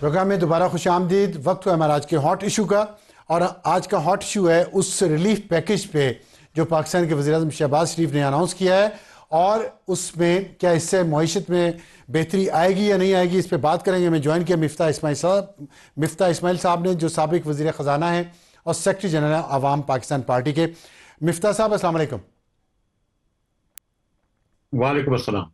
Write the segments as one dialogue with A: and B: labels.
A: Programme में दोबारा खुश आमदीद। वक्त हुआ हमारा आज के हॉट इशू का, और आज का हॉट इशू है उस रिलीफ पैकेज पे जो पाकिस्तान के वज़ीर आज़म शहबाज शरीफ ने अनाउंस किया है, और उसमें क्या इससे मईशत में बेहतरी आएगी या नहीं आएगी, इस पर बात करेंगे। हमें ज्वाइन किया मिफ्ता इस्माइल साहब ने, जो साबिक वज़ीर ख़जाना है और सेक्रेटरी जनरल अवाम पाकिस्तान पार्टी के। मिफ्ता साहब अस्सलाम वालेकुम।
B: वालेकुम अस्सलाम।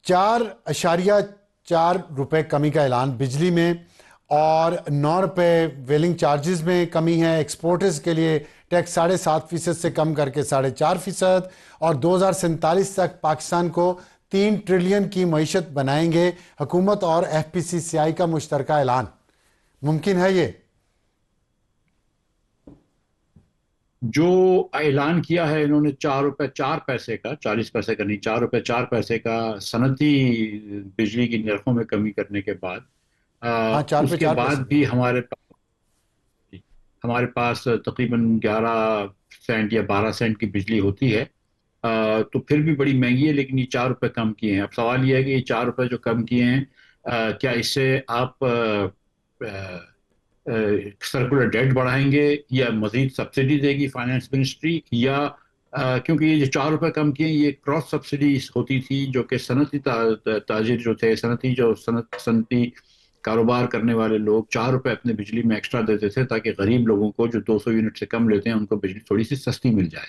A: 4.4 रुपए कमी का ऐलान बिजली में, और 9 रुपए वेलिंग चार्जेस में कमी है। एक्सपोर्टर्स के लिए टैक्स 7.5% से कम करके 4.5%, और 2047 तक पाकिस्तान को 3 ट्रिलियन की मईशत बनाएंगे। हुकूमत और FPCCI का मुश्तरका ऐलान, मुमकिन है ये?
B: जो ऐलान किया है इन्होंने 4 रुपए 4 पैसे का, 40 पैसे का नहीं, 4 रुपए 4 पैसे का सनती बिजली की नरखों में कमी करने के बाद
A: हाँ, 4 रुपये
B: उसके
A: 4
B: बाद
A: पैसे
B: भी
A: का।
B: हमारे पास तकरीबन 11 सेंट या 12 सेंट की बिजली होती है। तो फिर भी बड़ी महंगी है, लेकिन ये 4 रुपए कम किए हैं। अब सवाल ये है कि ये 4 रुपए जो कम किए हैं, क्या इससे आप सर्कुलर डेट बढ़ाएंगे या मजीद सब्सिडी देगी फाइनेंस मिनिस्ट्री, या क्योंकि ये जो 4 रुपए कम किए ये क्रॉस सब्सिडी होती थी, जो कि सनती ताजिर जो थे, सनती कारोबार करने वाले लोग 4 रुपए अपने बिजली में एक्स्ट्रा देते थे, ताकि गरीब लोगों को जो 200 यूनिट से कम लेते हैं उनको बिजली थोड़ी सी सस्ती मिल जाए।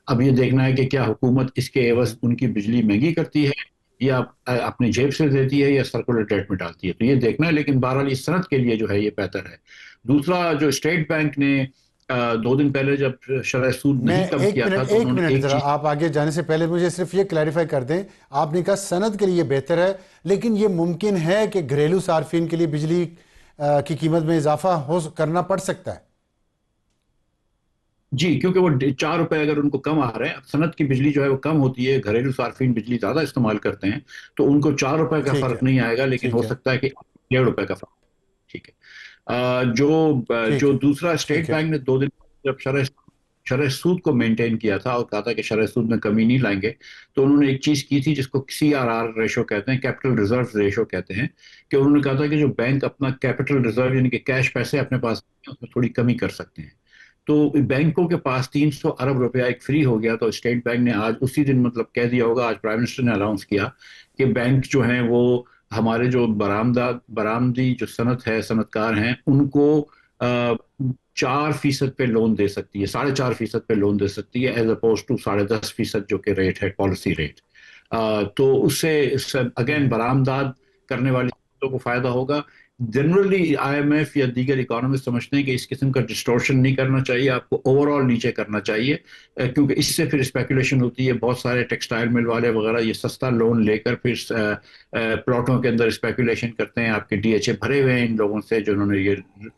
B: अब ये देखना है कि क्या हुकूमत इसके एवज उनकी बिजली महंगी करती है, या अपनी जेब से देती है, या सर्कुलर डेट में डालती है, तो ये देखना है। लेकिन बहरहाल इस सनत के लिए जो है ये बेहतर है। दूसरा, जो स्टेट बैंक ने 2 दिन पहले जब शरह सूद
A: मैं
B: नहीं कम
A: एक
B: किया था,
A: मिनट
B: तो
A: एक
B: उन्होंने
A: मिनट
B: एक
A: जरा,
B: चीज।
A: आप आगे जाने से पहले मुझे सिर्फ ये क्लैरिफाई कर दें। आपने कहा सनद के लिए बेहतर है, लेकिन ये मुमकिन है कि घरेलू सार्फिन के लिए बिजली की कीमत में इजाफा हो करना पड़ सकता है?
B: जी, क्योंकि वो 4 रुपए अगर उनको कम आ रहे हैं, अब सनत की बिजली जो है वो कम होती है, घरेलू सार्फिन बिजली ज्यादा इस्तेमाल करते हैं, तो उनको 4 रुपए का
A: ठीक
B: फर्क
A: है,
B: नहीं आएगा, लेकिन हो
A: ठीक है,
B: सकता है कि 1.5 रुपए का फर्क। ठीक है।
A: ठीक
B: जो
A: है,
B: दूसरा,
A: ठीक
B: स्टेट
A: है।
B: बैंक ने 2 दिन जब शरह शरह सूद को मेंटेन किया था और कहा था कि शरह सूद में कमी नहीं लाएंगे, तो उन्होंने एक चीज की थी जिसको CRR रेशो कहते हैं, कैपिटल रिजर्व रेशो कहते हैं, कि उन्होंने कहा था कि जो बैंक अपना कैपिटल रिजर्व यानी कि कैश पैसे अपने पास रखते हैं, उसमें थोड़ी कमी कर सकते हैं। तो बैंकों के पास 300 अरब रुपया एक फ्री हो गया, तो स्टेट बैंक ने आज उसी दिन, मतलब कह दिया होगा, आज प्राइम मिनिस्टर ने अनाउंस किया कि बैंक जो हैं वो हमारे जो बरामदी जो सनत है, सनतकार हैं, उनको 4% पे लोन दे सकती है, 4.5% पे लोन दे सकती है, एज अपोज टू 10.5% जो कि रेट है, पॉलिसी रेट। तो उससे अगेन
A: हम्म,
B: बरामदाद करने वाले लोगों को फायदा होगा। जनरली IMF या दीगर इकोनॉमिस्ट समझते हैं कि इस किस्म का डिस्टोर्शन नहीं करना चाहिए, आपको ओवरऑल नीचे करना चाहिए, क्योंकि इससे फिर स्पेकुलेशन होती है। बहुत सारे टेक्सटाइल मिल वाले वगैरह ये सस्ता लोन लेकर फिर प्लॉटों के अंदर स्पेकुलेशन करते हैं। आपके DHA भरे हुए हैं इन लोगों से जिन्होंने ये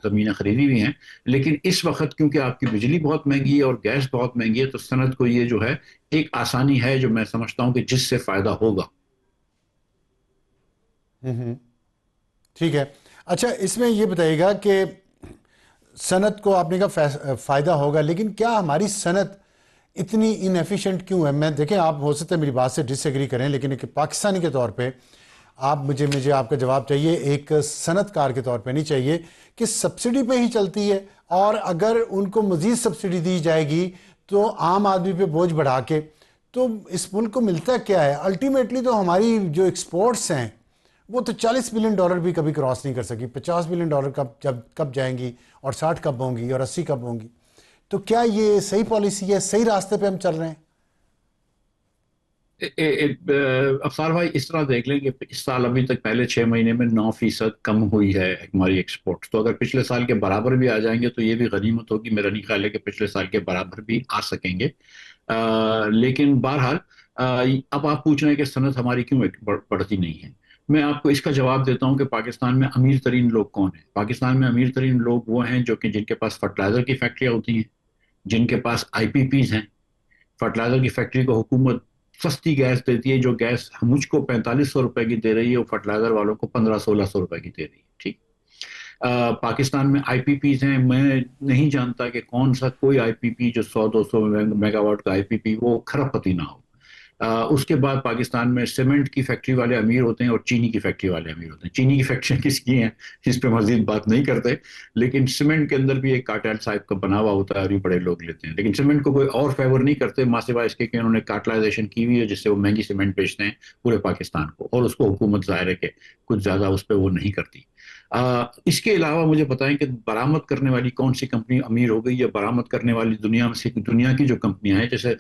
B: ज़मीनें खरीदी हुई हैं। लेकिन इस वक्त क्योंकि आपकी बिजली बहुत महंगी है और गैस बहुत महंगी है, तो सनत को ये जो है एक आसानी है, जो मैं समझता हूँ कि जिससे फायदा होगा।
A: हम्म, ठीक है। अच्छा, इसमें ये बताइएगा कि सनत को आपने कहा फ़ायदा होगा, लेकिन क्या हमारी सनत इतनी इनएफिशिएंट क्यों है? मैं देखें, आप हो सकता है मेरी बात से डिसएग्री करें, लेकिन एक पाकिस्तानी के तौर पे आप मुझे आपका जवाब चाहिए, एक सनतकार के तौर पे नहीं चाहिए, कि सब्सिडी पे ही चलती है, और अगर उनको मज़ीद सब्सिडी दी जाएगी तो आम आदमी पे बोझ बढ़ा के, तो इस मुल्क को मिलता क्या है अल्टीमेटली? तो हमारी जो एक्सपोर्ट्स हैं वो तो $40 बिलियन भी कभी क्रॉस नहीं कर सकी। $50 बिलियन कब जाएंगी, और 60 कब होंगी, और 80 कब होंगी? तो क्या ये सही पॉलिसी है? सही रास्ते पे हम चल रहे हैं?
B: अफसार भाई, इस तरह देख लें कि इस साल अभी तक पहले 6 महीने में 9% कम हुई है हमारी एक्सपोर्ट। तो अगर पिछले साल के बराबर भी आ जाएंगे तो ये भी गनीमत होगी। मेरा नहीं ख्याल है कि पिछले साल के बराबर भी आ सकेंगे। लेकिन बहरहाल, अब आप पूछ रहे हैं कि सनत हमारी क्यों बढ़ती नहीं है। मैं आपको इसका जवाब देता हूं कि पाकिस्तान में अमीर तरीन लोग कौन है। पाकिस्तान में अमीर तरीन लोग वो हैं जो कि जिनके पास फर्टिलाइजर की फैक्ट्रियां होती हैं, जिनके पास IPPs हैं। फर्टिलाइजर की फैक्ट्री को हुकूमत सस्ती गैस देती है, जो गैस मुझको 4500 रुपए की दे रही है, वो फर्टिलाइजर वालों को 1500-1600 रुपए की दे रही है। ठीक। पाकिस्तान में IPPs हैं। मैं नहीं जानता कि कौन सा कोई IPP जो 100-200 मेगावाट का IPP वो खरबपति ना हो। उसके बाद पाकिस्तान में सीमेंट की फैक्ट्री वाले अमीर होते हैं और चीनी की फैक्ट्री वाले अमीर होते हैं। चीनी की फैक्ट्री किसकी हैं इस पे मजीद बात नहीं करते, लेकिन सीमेंट के अंदर भी एक कार्टेल टाइप का बना हुआ होता है और ये बड़े लोग लेते हैं। लेकिन सीमेंट को कोई और फेवर नहीं करते माँ सिवाय इसके कि उन्होंने कार्टलाइजेशन की हुई है जिससे वो महंगी सीमेंट बेचते हैं पूरे पाकिस्तान को, और उसको हुकूमत जाहिर है कि कुछ ज्यादा उस पर वो नहीं करती। इसके अलावा मुझे बताएं कि बरामद करने वाली कौन सी कंपनी अमीर हो गई, या बरामद करने वाली दुनिया की जो कंपनियां हैं, जैसे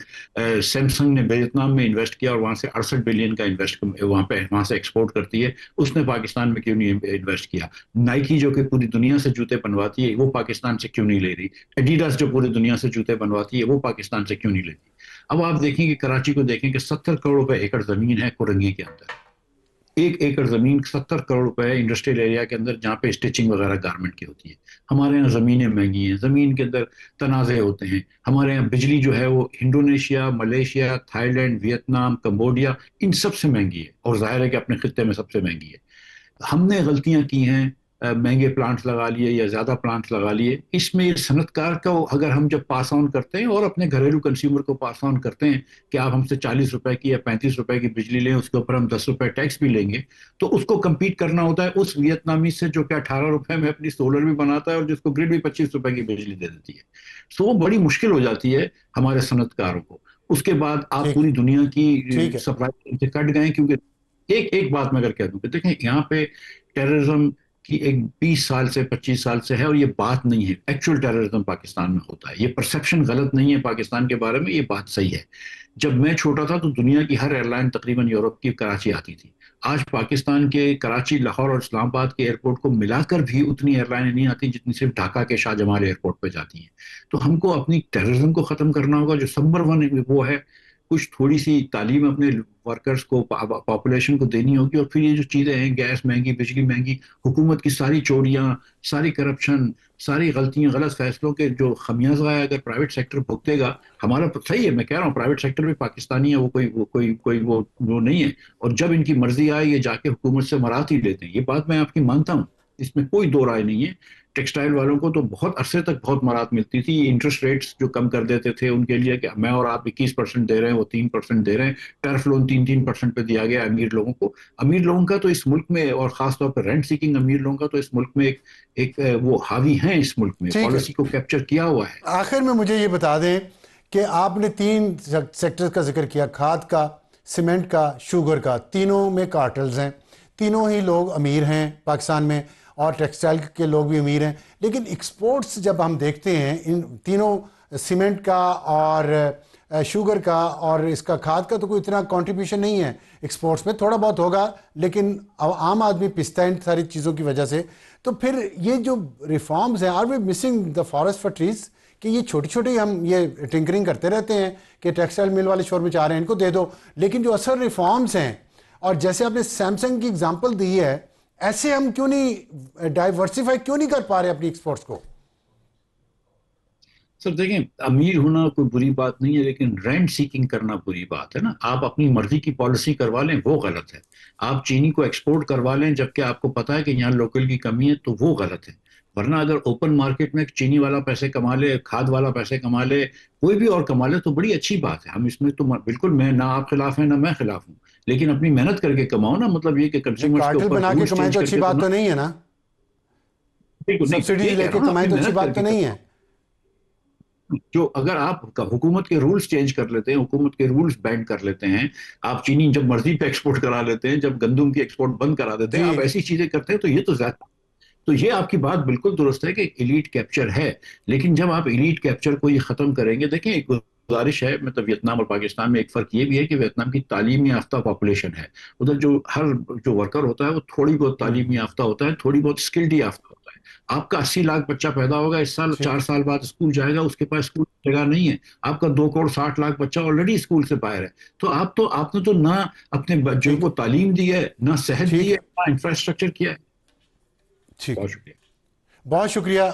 B: सैमसंग ने वियतनाम में इन्वेस्ट किया और वहां से 68 बिलियन का इन्वेस्ट वहां से एक्सपोर्ट करती है, उसने पाकिस्तान में क्यों नहीं इन्वेस्ट किया? नाइकी जो कि पूरी दुनिया से जूते बनवाती है वो पाकिस्तान से क्यों नहीं ले रही? एडिडास जो पूरी दुनिया से जूते बनवाती है वो पाकिस्तान से क्यों नहीं लेती? अब आप देखेंगे कराची को देखें कि 70 करोड़ रुपए एकड़ जमीन है कोरंगी के अंदर। 1 एकड़ जमीन 70 करोड़ रुपए इंडस्ट्रियल एरिया के अंदर जहाँ पे स्टिचिंग वगैरह गारमेंट की होती है। हमारे यहाँ जमीनें महंगी हैं, जमीन के अंदर तनाजे होते हैं। हमारे यहाँ बिजली जो है वो Indonesia, Malaysia, Thailand, Vietnam, Cambodia इन सबसे महंगी है, और जाहिर है कि अपने खित्ते में सबसे महंगी है। हमने गलतियां की हैं, महंगे प्लांट्स लगा लिए या ज्यादा प्लांट्स लगा लिए। इसमें ये सनतकार का अगर हम जब पास ऑन करते हैं और अपने घरेलू कंज्यूमर को पास ऑन करते हैं कि आप हमसे 40 रुपए की या 35 रुपए की बिजली लें, उसके ऊपर हम 10 रुपए टैक्स भी लेंगे, तो उसको compete करना होता है उस वियतनामी से जो कि 18 रुपए में अपनी सोलर भी बनाता है और जिसको ग्रिड भी 25 रुपए की बिजली दे देती है। सो वो बड़ी मुश्किल हो जाती है हमारे सनतकारों को। उसके बाद आप
A: ठीक
B: पूरी दुनिया
A: ठीक
B: की
A: है।
B: सप्लाई से कट गए, क्योंकि एक एक बात मैं अगर कह दूं कि देखें यहाँ पे टेररिज्म की एक 20 साल से 25 साल से है, और ये बात नहीं है, एक्चुअल टेररिज्म पाकिस्तान में होता है। ये परसेप्शन गलत नहीं है पाकिस्तान के बारे में, ये बात सही है। जब मैं छोटा था तो दुनिया की हर एयरलाइन तकरीबन यूरोप की कराची आती थी। आज पाकिस्तान के कराची, लाहौर और इस्लामाबाद के एयरपोर्ट को मिलाकर भी उतनी एयरलाइनें नहीं आती जितनी सिर्फ ढाका के शाहजमाल एयरपोर्ट पे जाती हैं। तो हमको अपनी टेररिज्म को खत्म करना होगा। जो नंबर वन वो है, कुछ थोड़ी सी तालीम अपने वर्कर्स को, पॉपुलेशन को देनी होगी, और फिर ये जो चीजें हैं, गैस महंगी, बिजली महंगी, हुकूमत की सारी चोरियां, सारी करप्शन, सारी गलतियां, गलत फैसलों के जो खमियाजा है अगर प्राइवेट सेक्टर भुगतेगा। हमारा सही है, मैं कह रहा हूँ प्राइवेट सेक्टर भी पाकिस्तानी है, वो नहीं है। और जब इनकी मर्जी आए ये जाके हुकूमत से मरात ही लेते हैं, ये बात मैं आपकी मानता हूँ, इसमें कोई दो राय नहीं है। टेक्सटाइल वालों को तो बहुत अरसे तक बहुत मरात मिलती थी। इंटरेस्ट रेट्स जो कम कर देते थे उनके लिए कि मैं और आप 21% दे रहे हैं, वो 3% दे रहे हैं। टर्फ लोन 3-3% पे दिया गया अमीर लोगों को। अमीर लोगों का तो इस मुल्क में, और खासतौर पर रेंट सीकिंग अमीर लोगों का तो इस मुल्क में एक वो हावी हैं, इस मुल्क में
A: ठीक है।
B: पॉलिसी को कैप्चर किया हुआ है।
A: आखिर में मुझे ये बता दें कि आपने तीन सेक्टर्स का जिक्र किया, खाद का, सीमेंट का, शुगर का। तीनों में कार्टल्स हैं, तीनों ही लोग अमीर हैं पाकिस्तान में, और टेक्सटाइल के लोग भी अमीर हैं। लेकिन एक्सपोर्ट्स जब हम देखते हैं इन तीनों, सीमेंट का और शुगर का और इसका खाद का, तो कोई इतना कंट्रीब्यूशन नहीं है एक्सपोर्ट्स में। थोड़ा बहुत होगा लेकिन आम आदमी पिसता है इन सारी चीज़ों की वजह से। तो फिर ये जो रिफॉर्म्स हैं, are we missing the forest for trees? कि ये छोटी छोटी हम ये टिंकरिंग करते रहते हैं कि टेक्सटाइल मिल वाले शोर में चाह रहे हैं इनको दे दो, लेकिन जो असल रिफॉर्म्स हैं, और जैसे आपने सैमसंग की एग्जांपल दी है, ऐसे हम क्यों नहीं डाइवर्सिफाई क्यों नहीं कर पा रहे अपनी एक्सपोर्ट्स को?
B: सर देखें, अमीर होना कोई बुरी बात नहीं है, लेकिन रेंट सीकिंग करना बुरी बात है ना। आप अपनी मर्जी की पॉलिसी करवा लें, वो गलत है। आप चीनी को एक्सपोर्ट करवा लें जबकि आपको पता है कि यहाँ लोकल की कमी है, तो वो गलत है। वरना अगर ओपन मार्केट में चीनी वाला पैसे कमा ले, खाद वाला पैसे कमा ले, कोई भी और कमा ले, तो बड़ी अच्छी बात है। हम इसमें तो बिल्कुल, मैं ना आप खिलाफ हैं ना मैं खिलाफ हूँ, लेकिन अपनी मेहनत करके कमाओ ना। मतलब ये कि कंज्यूमर्स के
A: कार्टेल
B: ऊपर
A: बना के
B: रूल्स
A: कमाए
B: चेंज
A: तो अच्छी
B: करके तो
A: बात
B: ना।
A: तो नहीं है ना?
B: बिल्कुल नहीं,
A: सब्सिडीज
B: ये कह रहा
A: लेके
B: हूँ ना,
A: कमाए
B: अपनी
A: तो अच्छी
B: मेहनत
A: बात तो
B: करके
A: नहीं
B: कमाओ।
A: है।
B: जो अगर आप हुकूमत के रूल्स चेंज कर लेते हैं, हुकूमत के रूल्स बैंड कर लेते हैं, आप चीनी जब मर्जी पे एक्सपोर्ट करा लेते हैं, जब गंदम की एक्सपोर्ट बंद करा देते
A: जी।
B: हैं, आप ऐसी चीजें करते हैं, तो ये तो ज्यादा। तो ये आपकी बात बिल्कुल दुरुस्त है कि इलीट कैप्चर है, लेकिन जब आप इलीट कैप्चर को ये खत्म करेंगे, देखें एक गुजारिश है, मतलब वियतनाम और पाकिस्तान में एक फर्क ये भी है कि वियतनाम की तालीम याफ्ता पॉपुलेशन है। उधर जो हर जो वर्कर होता है वो थोड़ी बहुत तालीम याफ्ता होता है, थोड़ी बहुत स्किल्ड याफ्ता होता है। आपका 80 लाख बच्चा पैदा होगा इस साल,
A: ठीक।
B: 4 साल बाद स्कूल जाएगा, उसके पास स्कूल की जगह नहीं है। आपका 2 करोड़ 60 लाख बच्चा ऑलरेडी स्कूल से बाहर है। तो आपने तो ना अपने बच्चों
A: ठीक
B: को
A: है।
B: तालीम दी है, ना सेहत दी
A: ठीक
B: है,
A: है।
B: ना इंफ्रास्ट्रक्चर किया है।
A: ठीक
B: बहुत
A: है।
B: शुक्रिया।
A: बहुत शुक्रिया।